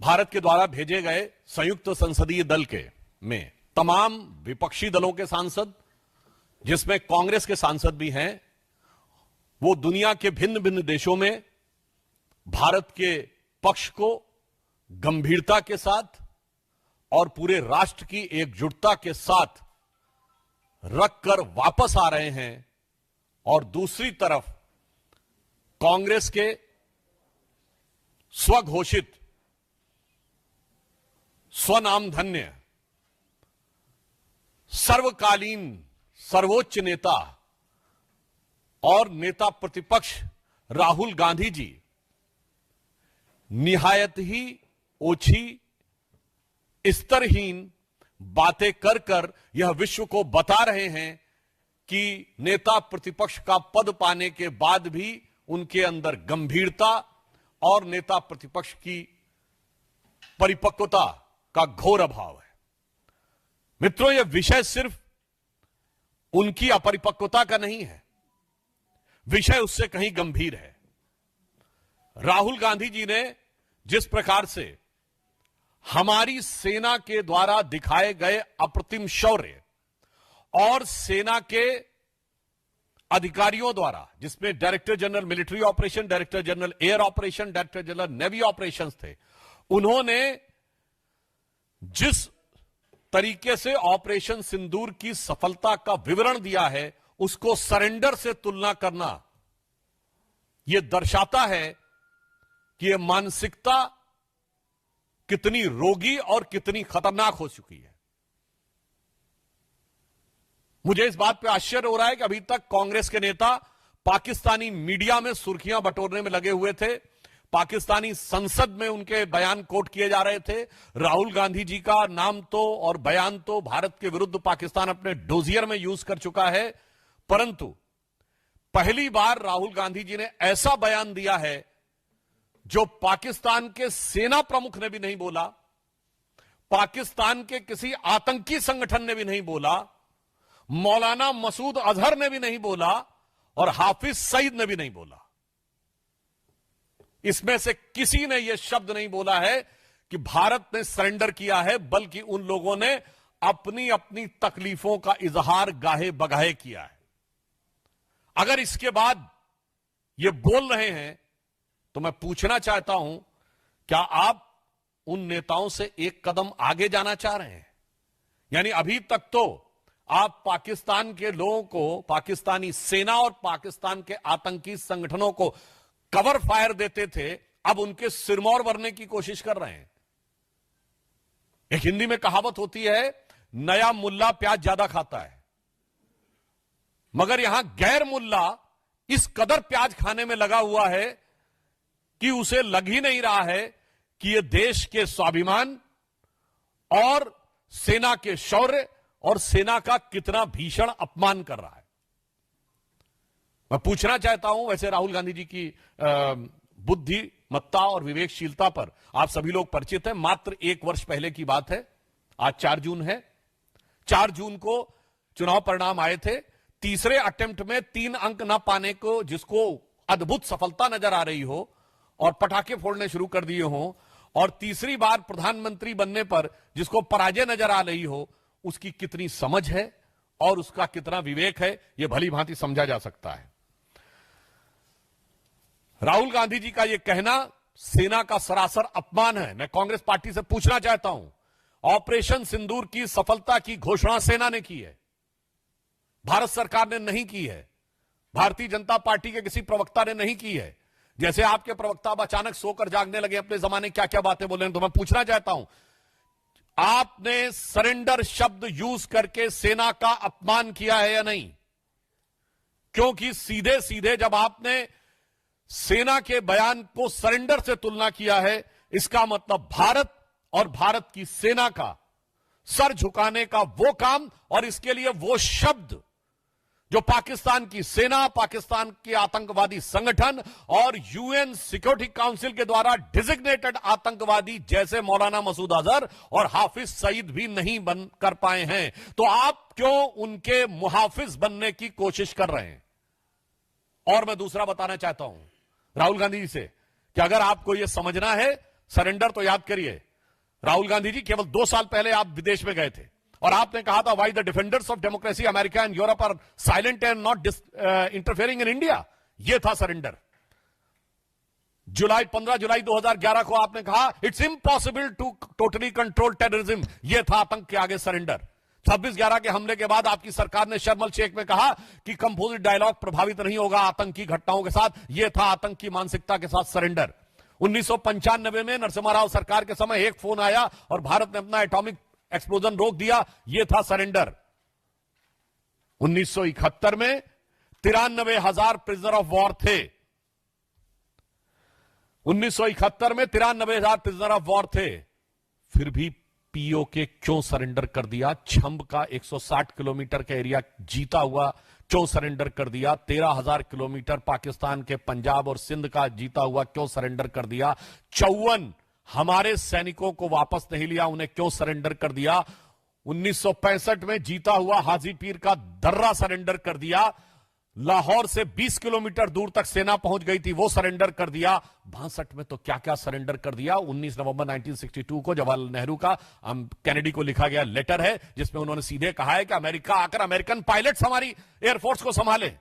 भारत के द्वारा भेजे गए संयुक्त संसदीय दल के में तमाम विपक्षी दलों के सांसद, जिसमें कांग्रेस के सांसद भी हैं, वो दुनिया के भिन्न भिन्न देशों में भारत के पक्ष को गंभीरता के साथ और पूरे राष्ट्र की एकजुटता के साथ रखकर वापस आ रहे हैं। और दूसरी तरफ कांग्रेस के स्वघोषित स्वनामधन्य सर्वकालीन सर्वोच्च नेता और नेता प्रतिपक्ष राहुल गांधी जी निहायत ही ओछी स्तरहीन बातें कर कर यह विश्व को बता रहे हैं कि नेता प्रतिपक्ष का पद पाने के बाद भी उनके अंदर गंभीरता और नेता प्रतिपक्ष की परिपक्वता का घोर अभाव है। मित्रों, यह विषय सिर्फ उनकी अपरिपक्वता का नहीं है, विषय उससे कहीं गंभीर है। राहुल गांधी जी ने जिस प्रकार से हमारी सेना के द्वारा दिखाए गए अप्रतिम शौर्य और सेना के अधिकारियों द्वारा, जिसमें director general military operation, director general air operation, director general navy operations थे, उन्होंने जिस तरीके से ऑपरेशन सिंदूर की सफलता का विवरण दिया है, उसको सरेंडर से तुलना करना यह दर्शाता है कि यह मानसिकता कितनी रोगी और कितनी खतरनाक हो चुकी है। मुझे इस बात पे आश्चर्य हो रहा है कि अभी तक कांग्रेस के नेता पाकिस्तानी मीडिया में सुर्खियां बटोरने में लगे हुए थे, पाकिस्तानी संसद में उनके बयान कोट किए जा रहे थे। राहुल गांधी जी का नाम तो और बयान तो भारत के विरुद्ध पाकिस्तान अपने डोजियर में यूज कर चुका है, परंतु पहली बार राहुल गांधी जी ने ऐसा बयान दिया है जो पाकिस्तान के सेना प्रमुख ने भी नहीं बोला, पाकिस्तान के किसी आतंकी संगठन ने भी नहीं बोला, मौलाना मसूद अजहर ने भी नहीं बोला और हाफिज सईद ने भी नहीं बोला। इसमें से किसी ने यह शब्द नहीं बोला है कि भारत ने सरेंडर किया है, बल्कि उन लोगों ने अपनी अपनी तकलीफों का इजहार गाहे बगाहे किया है। अगर इसके बाद ये बोल रहे हैं तो मैं पूछना चाहता हूं, क्या आप उन नेताओं से एक कदम आगे जाना चाह रहे हैं? यानी अभी तक तो आप पाकिस्तान के लोगों को, पाकिस्तानी सेना और पाकिस्तान के आतंकी संगठनों को कवर फायर देते थे, अब उनके सिरमौर भरने की कोशिश कर रहे हैं। एक हिंदी में कहावत होती है, नया मुल्ला प्याज ज्यादा खाता है, मगर यहां गैर मुल्ला इस कदर प्याज खाने में लगा हुआ है कि उसे लग ही नहीं रहा है कि यह देश के स्वाभिमान और सेना के शौर्य और सेना का कितना भीषण अपमान कर रहा है। मैं पूछना चाहता हूं, वैसे राहुल गांधी जी की बुद्धिमत्ता और विवेकशीलता पर आप सभी लोग परिचित हैं। मात्र एक वर्ष पहले की बात है, आज 4 जून है। 4 जून को चुनाव परिणाम आए थे। तीसरे अटेम्प्ट में 3 अंक ना पाने को, जिसको अद्भुत सफलता नजर आ रही हो और पटाखे फोड़ने शुरू कर दिए हो, और तीसरी बार प्रधानमंत्री बनने पर जिसको पराजय नजर आ रही हो, उसकी कितनी समझ है और उसका कितना विवेक है, यह भली भांति समझा जा सकता है। राहुल गांधी जी का यह कहना सेना का सरासर अपमान है। मैं कांग्रेस पार्टी से पूछना चाहता हूं, ऑपरेशन सिंदूर की सफलता की घोषणा सेना ने की है, भारत सरकार ने नहीं की है, भारतीय जनता पार्टी के किसी प्रवक्ता ने नहीं की है। जैसे आपके प्रवक्ता अब अचानक सोकर जागने लगे, अपने जमाने क्या क्या बातें बोले, तो मैं पूछना चाहता हूं, आपने सरेंडर शब्द यूज करके सेना का अपमान किया है या नहीं? क्योंकि सीधे सीधे जब आपने सेना के बयान को सरेंडर से तुलना किया है, इसका मतलब भारत और भारत की सेना का सर झुकाने का वो काम और इसके लिए वो शब्द जो पाकिस्तान की सेना, पाकिस्तान के आतंकवादी संगठन और यूएन सिक्योरिटी काउंसिल के द्वारा डिजिग्नेटेड आतंकवादी जैसे मौलाना मसूद अजहर और हाफिज सईद भी नहीं बन कर पाए हैं, तो आप क्यों उनके मुहाफिज बनने की कोशिश कर रहे हैं? और मैं दूसरा बताना चाहता हूं राहुल गांधी जी से कि अगर आपको यह समझना है सरेंडर तो याद करिए, राहुल गांधी जी केवल 2 साल पहले आप विदेश में गए थे और आपने कहा था why the defenders of democracy America and Europe are silent and not interfering in India. यह था सरेंडर। 15 जुलाई 2011 को आपने कहा it's impossible to totally control terrorism. यह था आतंक के आगे सरेंडर। 26/11 के हमले के बाद आपकी सरकार ने शर्म एल शेख में कहा कि कंपोजिट डायलॉग प्रभावित नहीं होगा आतंकी घटनाओं के साथ। यह था आतंक की मानसिकता के साथ सरेंडर। 1995 में नरसिम्हा राव सरकार के समय एक फोन आया और भारत ने अपना एटॉमिक एक्सप्लोजन रोक दिया। यह था सरेंडर। 1971 में 93,000 प्रिजनर ऑफ वॉर थे। 1971 में 93,000 प्रिजनर ऑफ वॉर थे। फिर भी पीओके क्यों सरेंडर कर दिया? छंब का 160 किलोमीटर का एरिया जीता हुआ क्यों सरेंडर कर दिया? 13,000 किलोमीटर पाकिस्तान के पंजाब और सिंध का जीता हुआ क्यों सरेंडर कर दिया? 54 हमारे सैनिकों को वापस नहीं लिया, उन्हें क्यों सरेंडर कर दिया? 1965 में जीता हुआ हाजीपीर का दर्रा सरेंडर कर दिया। लाहौर से 20 किलोमीटर दूर तक सेना पहुंच गई थी, वो सरेंडर कर दिया। 62 में तो क्या क्या सरेंडर कर दिया। 19 नवंबर 1962 को जवाहरलाल नेहरू का कैनेडी को लिखा गया लेटर है जिसमें उन्होंने सीधे कहा है कि अमेरिका आकर अमेरिकन पायलट्स हमारी एयरफोर्स को संभाले,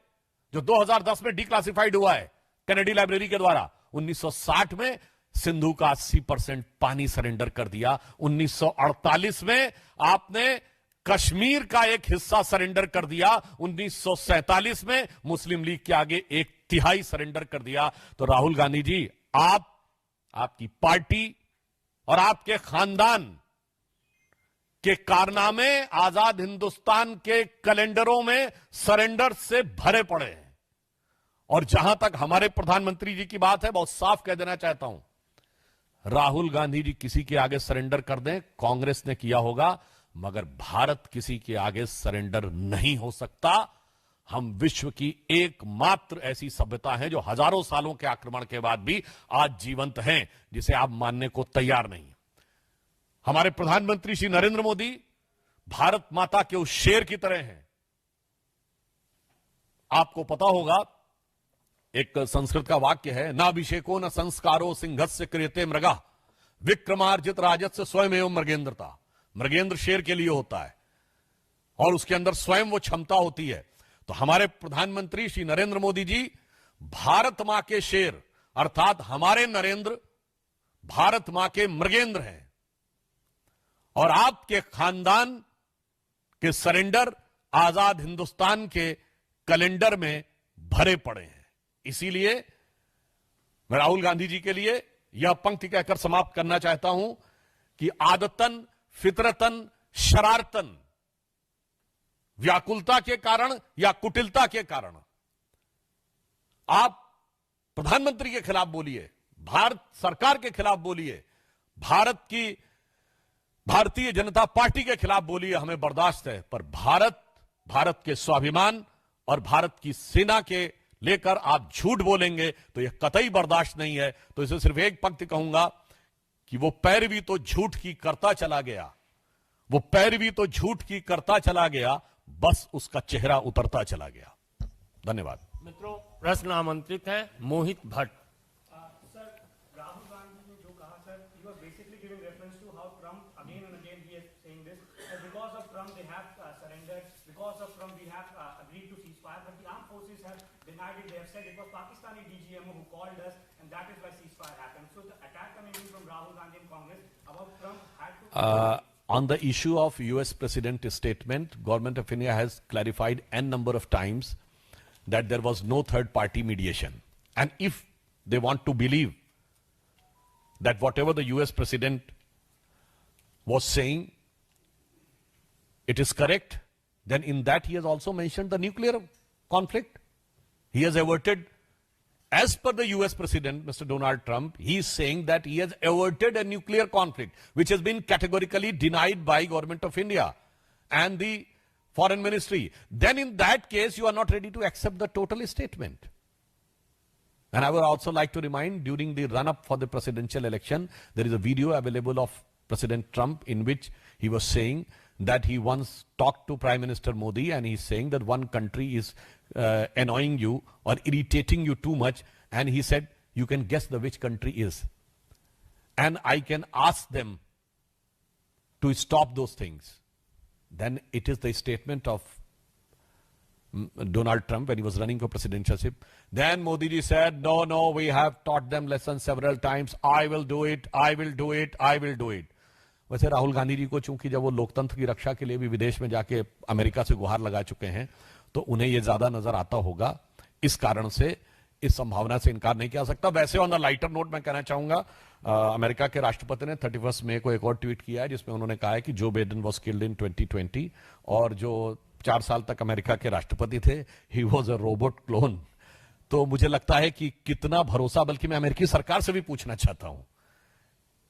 जो 2010 में डिक्लासिफाइड हुआ है कैनेडी लाइब्रेरी के द्वारा। 1960 में सिंधु का 80% पानी सरेंडर कर दिया। 1948 में आपने कश्मीर का एक हिस्सा सरेंडर कर दिया। 1947 में मुस्लिम लीग के आगे 1/3 सरेंडर कर दिया। तो राहुल गांधी जी, आपकी पार्टी और आपके खानदान के कारनामे आजाद हिंदुस्तान के कैलेंडरों में सरेंडर से भरे पड़े हैं। और जहां तक हमारे प्रधानमंत्री जी की बात है, बहुत साफ कह देना चाहता हूं, राहुल गांधी जी किसी के आगे सरेंडर कर दें, कांग्रेस ने किया होगा, मगर भारत किसी के आगे सरेंडर नहीं हो सकता। हम विश्व की एकमात्र ऐसी सभ्यता है जो हजारों सालों के आक्रमण के बाद भी आज जीवंत हैं, जिसे आप मानने को तैयार नहीं। हमारे प्रधानमंत्री श्री नरेंद्र मोदी भारत माता के उस शेर की तरह हैं। आपको पता होगा, एक संस्कृत का वाक्य है, नाभिषेको न संस्कारो सिंहस्य क्रियते मृगा विक्रमार्जित राजस्य स्वयं एवं मृगेंद्रता। मृगेंद्र शेर के लिए होता है और उसके अंदर स्वयं वो क्षमता होती है। तो हमारे प्रधानमंत्री श्री नरेंद्र मोदी जी भारत मां के शेर अर्थात हमारे नरेंद्र भारत मां के मृगेंद्र हैं। और आपके खानदान के सरेंडर आजाद हिंदुस्तान के कैलेंडर में भरे पड़े हैं। इसीलिए मैं राहुल गांधी जी के लिए यह पंक्ति कहकर समाप्त करना चाहता हूं कि आदतन, फितरतन, शरारतन, व्याकुलता के कारण या कुटिलता के कारण आप प्रधानमंत्री के खिलाफ बोलिए, भारत सरकार के खिलाफ बोलिए, भारतीय जनता पार्टी के खिलाफ बोलिए, हमें बर्दाश्त है। पर भारत के स्वाभिमान और भारत की सेना के लेकर आप झूठ बोलेंगे तो यह कतई बर्दाश्त नहीं है। तो इसे सिर्फ एक पंक्ति कहूंगा कि वो पैरवी तो झूठ की करता चला गया, वो पैरवी तो झूठ की करता चला गया, बस उसका चेहरा उतरता चला गया। धन्यवाद। मित्रों, प्रश्न आमंत्रित है मोहित भट्ट। सर, राहुल गांधी ने जो कहा, sir, he was basically giving reference to how Trump again and again he is saying this, that because of Trump they have surrendered, because of Trump we have agreed to ceasefire, but the armed forces have denied it. They have said it was Pakistani DGMO who called us, and that is why ceasefire happened. So the attack coming in from Rahul Gandhi and Congress about Trump had to. On the issue of US President's statement, Government of India has clarified n number of times that there was no third party mediation. And if they want to believe that whatever the US President was saying, it is correct, then in that he has also mentioned the nuclear conflict. He has averted, as per the US President, Mr. Donald Trump, he is saying that he has averted a nuclear conflict, which has been categorically denied by Government of India and the Foreign Ministry. Then in that case, you are not ready to accept the total statement. And I would also like to remind, during the run-up for the presidential election, there is a video available of President Trump in which he was saying that he once talked to Prime Minister Modi and he's saying that one country is annoying you or irritating you too much, and he said, you can guess the which country is. and I can ask them to stop those things, then it is the statement of Donald Trump when he was running for presidentialship. Then Modi ji said, no, we have taught them lessons several times. I will do it. वैसे राहुल गांधी जी को चूंकि जब वो लोकतंत्र की रक्षा के लिए भी विदेश में जाके अमेरिका से गुहार लगा चुके हैं, तो उन्हें ये ज्यादा नजर आता होगा। इस कारण से इस संभावना से इनकार नहीं किया सकता। वैसे ऑन द लाइटर नोट मैं कहना चाहूंगा, अमेरिका के राष्ट्रपति ने 31 मई को एक और ट्वीट किया है जिसमें उन्होंने कहा है कि Joe Biden was killed in 2020 और जो 4 साल तक अमेरिका के राष्ट्रपति थे, he was a robot clone. तो मुझे लगता है कि कितना भरोसा, बल्कि मैं अमेरिकी सरकार से भी पूछना चाहता हूं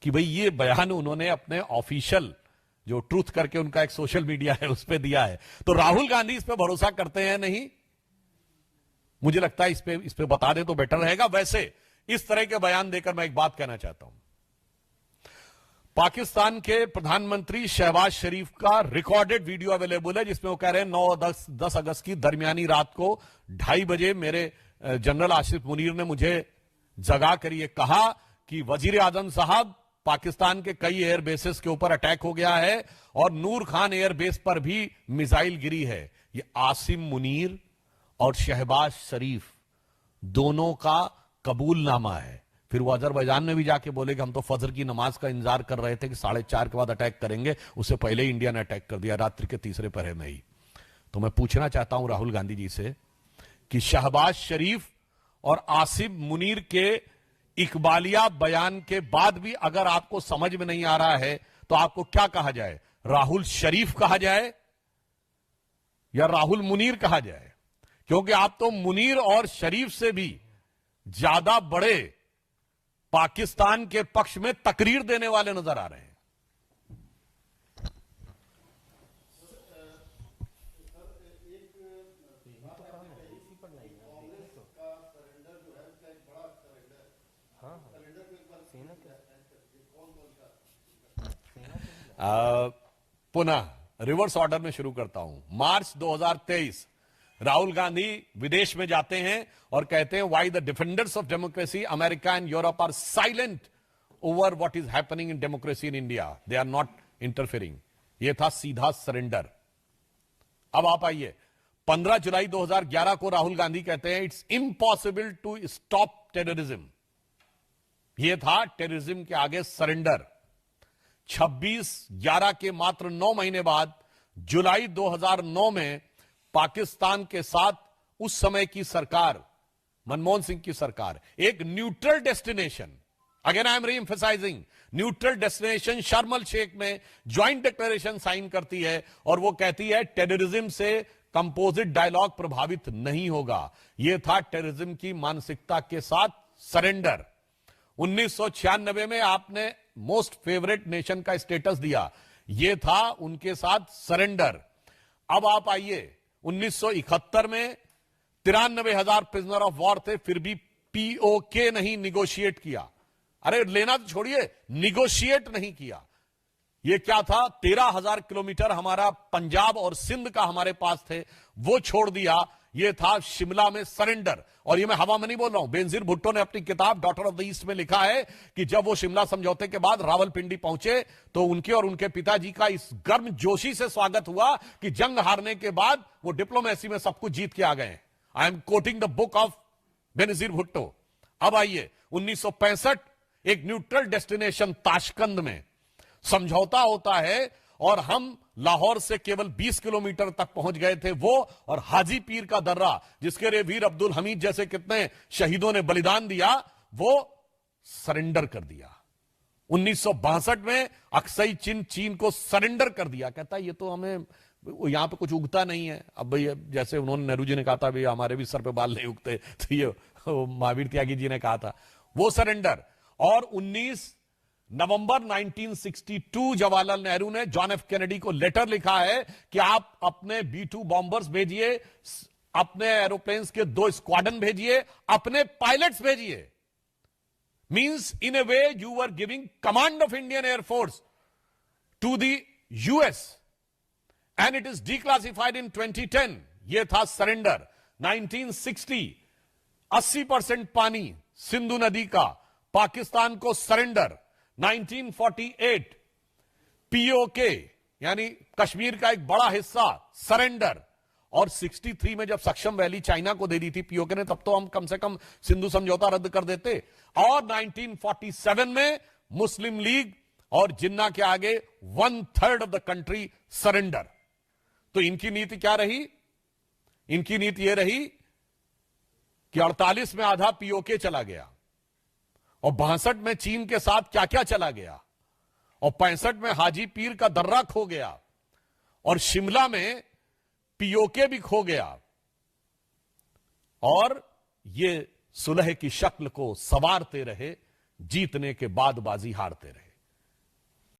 कि भाई ये बयान उन्होंने अपने ऑफिशियल जो ट्रूथ करके उनका एक सोशल मीडिया है उस पर दिया है, तो राहुल गांधी इस पे भरोसा करते हैं नहीं? मुझे लगता है इस पे बता दे तो बेटर रहेगा। वैसे इस तरह के बयान देकर मैं एक बात कहना चाहता हूं, पाकिस्तान के प्रधानमंत्री शहबाज शरीफ का रिकॉर्डेड वीडियो अवेलेबल है जिसमें वो कह रहे हैं 9-10 अगस्त की दरमियानी रात को 2:30 बजे मेरे जनरल आसिफ मुनीर ने मुझे जगा कर ये कहा कि वजीर आजम साहब, पाकिस्तान के कई एयर बेसेस के ऊपर अटैक हो गया है और नूर खान एयर बेस पर भी मिसाइल गिरी है। ये आसिम मुनीर और शहबाज शरीफ दोनों का कबूलनामा है। फिर वो अजरबैजान में भी जाके बोले कि हम तो फजर की नमाज का इंतजार कर रहे थे कि 4:30 के बाद अटैक करेंगे, उससे पहले ही इंडिया ने अटैक कर दिया रात्रि के तीसरे पहर में ही। तो मैं पूछना चाहता हूं राहुल गांधी जी से कि शहबाज शरीफ और आसिम मुनीर के इकबालिया बयान के बाद भी अगर आपको समझ में नहीं आ रहा है तो आपको क्या कहा जाए? राहुल शरीफ कहा जाए या राहुल मुनीर कहा जाए? क्योंकि आप तो मुनीर और शरीफ से भी ज्यादा बड़े पाकिस्तान के पक्ष में तकरीर देने वाले नजर आ रहे हैं। पुनः रिवर्स ऑर्डर में शुरू करता हूं। मार्च 2023 राहुल गांधी विदेश में जाते हैं और कहते हैं why the defenders of democracy America and Europe are silent over what is happening in democracy in India, they are not interfering. यह था सीधा सरेंडर। अब आप आइए, 15 जुलाई 2011 को राहुल गांधी कहते हैं it's impossible to stop terrorism. यह था टेररिज्म के आगे सरेंडर। 26/11 के मात्र 9 महीने बाद जुलाई 2009 में पाकिस्तान के साथ उस समय की सरकार, मनमोहन सिंह की सरकार, एक neutral destination, again I am री एम्फसाइजिंग, न्यूट्रल डेस्टिनेशन शर्म एल शेख में ज्वाइंट डिक्लेरेशन साइन करती है और वो कहती है टेररिज्म से कंपोजिट डायलॉग प्रभावित नहीं होगा। यह था टेररिज्म की मानसिकता के साथ सरेंडर। 1996 में आपने मोस्ट फेवरेट नेशन का स्टेटस दिया, यह था उनके साथ सरेंडर। अब आप आइए, 1971 में 93,000 प्रिजनर ऑफ वॉर थे, फिर भी पीओके नहीं निगोशिएट किया। अरे लेना तो छोड़िए, निगोशिएट नहीं किया। यह क्या था? 13,000 किलोमीटर हमारा पंजाब और सिंध का हमारे पास थे, वो छोड़ दिया। यह था शिमला में सरेंडर। और यह मैं हवा में नहीं बोल रहा हूं, बेनजीर भुट्टो ने अपनी किताब डॉटर ऑफ द ईस्ट में लिखा है कि जब वो शिमला समझौते के बाद रावलपिंडी पहुंचे तो उनके और उनके पिताजी का इस गर्मजोशी से स्वागत हुआ कि जंग हारने के बाद वो डिप्लोमेसी में सब कुछ जीत के आ गए। I am quoting the book of Benazir Bhutto. अब आइए, 1965 एक न्यूट्रल डेस्टिनेशन ताशकंद में समझौता होता है और हम लाहौर से केवल 20 किलोमीटर तक पहुंच गए थे, वो और हाजी पीर का दर्रा, जिसके लिए वीर अब्दुल हमीद जैसे कितने शहीदों ने बलिदान दिया, वो सरेंडर कर दिया। 1962 में अक्सई चीन को सरेंडर कर दिया। कहता ये तो हमें यहां पे कुछ उगता नहीं है। अब भाई जैसे उन्होंने, नेहरू जी ने कहा था भाई हमारे भी सर पे बाल नहीं उगते, तो ये महावीर त्यागी जी ने कहा था, वो सरेंडर। और 19 नवंबर 1962 जवाहरलाल नेहरू ने जॉन एफ कैनेडी को लेटर लिखा है कि आप अपने B-2 बॉम्बर्स भेजिए, अपने एरोप्लेन्स के 2 स्क्वाड्रन भेजिए, अपने पायलट्स भेजिए। Means in a way you are giving command of Indian air force to the US and it is declassified in 2010। यह था सरेंडर। 1960 80% पानी सिंधु नदी का पाकिस्तान को सरेंडर। 1948 पीओके यानी कश्मीर का एक बड़ा हिस्सा सरेंडर, और 63 में जब सक्षम वैली चाइना को दे दी थी पीओके ने, तब तो हम कम से कम सिंधु समझौता रद्द कर देते। और 1947 में मुस्लिम लीग और जिन्ना के आगे 1/3 ऑफ द कंट्री सरेंडर। तो इनकी नीति क्या रही? इनकी नीति यह रही कि 48 में आधा पीओके चला गया, और 62 में चीन के साथ क्या क्या चला गया, और 65 में हाजी पीर का दर्रा खो गया, और शिमला में पीओके भी खो गया, और ये सुलह की शक्ल को संवारते रहे, जीतने के बाद बाजी हारते रहे।